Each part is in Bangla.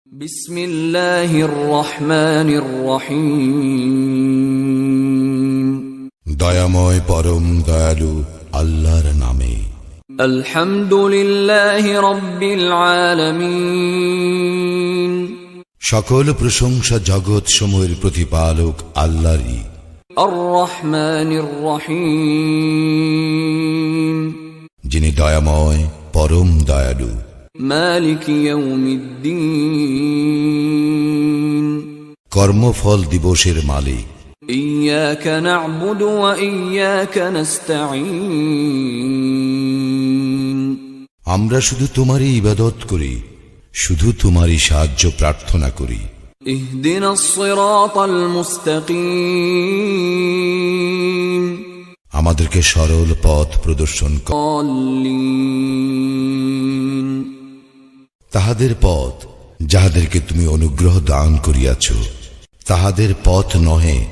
বিসমিল্লাহির রহমানির রহিম। দয়াময় পরম দয়ালু আল্লাহর নামে। আলহামদুলিল্লাহি রাব্বিল আলামিন। সকল প্রশংসা জগৎ সমূহের প্রতিপালক আল্লাহরই। আর রহমানির রহিম। যিনি দয়াময় পরম দয়ালু। মালিক ইয়াউমিদ্দিন। কর্মফল দিবসের মালিক। ইয়্যাকা না'বুদু ওয়া ইয়্যাকা নাস্তাঈন। আমরা শুধু তোমারই ইবাদত করি, শুধু তোমারই সাহায্য প্রার্থনা করি। ইহদিনাস সিরাতাল মুস্তাকিম। আমাদেরকে সরল পথ প্রদর্শন কর। তাহাদের পথ যাহাদেরকে তুমি অনুগ্রহ দান করিয়াছ, তাহাদের পথ নহে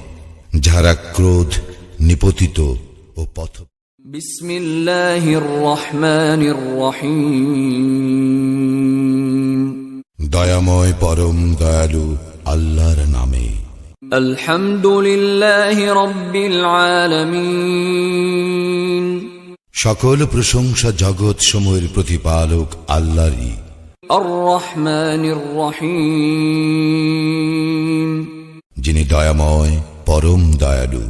যাহারা ক্রোধ নিপতিত ও পথ। বিসমিল্লাহির রহমানির রহিম। দয়াময় পরম দয়ালু আল্লাহর নামে। আলহামদুলিল্লাহি রাব্বিল আলামিন। সকল প্রশংসা জগৎ সমূহের প্রতিপালক আল্লাহরই। আর রহমানির রহিম। যিনি দয়াময় পরম দয়ালু।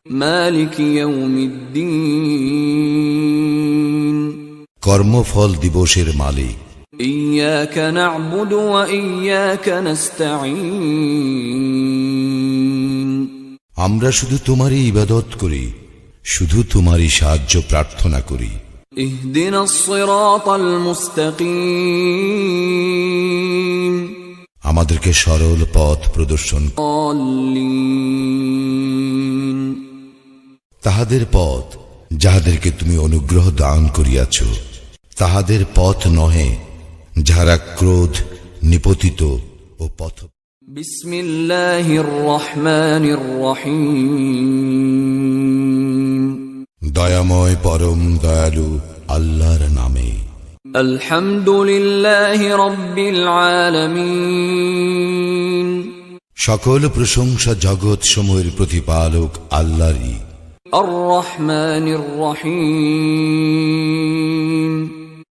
মালিক ইয়াউমিদ্দিন। কর্মফল দিবসের মালিক। ইয়্যাকা না'বুদু ওয়া ইয়্যাকা নাস্তাঈন। আমরা শুধু তোমারই ইবাদত করি, শুধু তোমারই সাহায্য প্রার্থনা করি। ইহদিনাস সিরাতাল মুস্তাকিম। আমাদেরকে সরল পথ প্রদর্শন কর। তাহাদের পথ যাহাদেরকে তুমি অনুগ্রহ দান করিয়াছ, তাহাদের পথ নহে যাহারা ক্রোধ নিপতিত ও পথ। বিসমিল্লাহির রহমানির রহিম। দয়াময় পরম দয়ালু আল্লাহর নামে। আলহামদুলিল্লাহি রাব্বিল আলামিন। সকল প্রশংসা জগৎ সমূহের প্রতিপালক আল্লাহরই। আর রহমানির রহিম।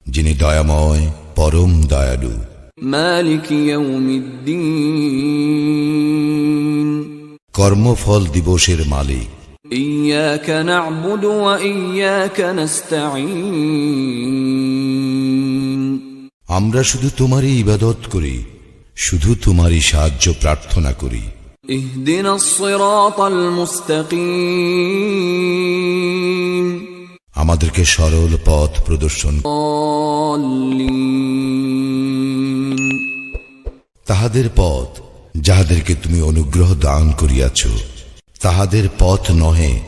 যিনি দয়াময় পরম দয়ালু। মালিক ইয়াউমিদ্দিন। কর্মফল দিবসের মালিক। ইয়্যাকা না'বুদু ওয়া ইয়্যাকা নাস্তাঈন। আমরা শুধু তোমারই ইবাদত করি, শুধু তোমারই সাহায্য প্রার্থনা করি। ইহদিনাস সিরাতাল মুস্তাকিম। আমাদেরকে সরল পথ প্রদর্শন কর। তাহাদের পথ যাহাদেরকে তুমি অনুগ্রহ দান করিয়াছ, তাহাদের পথ নহে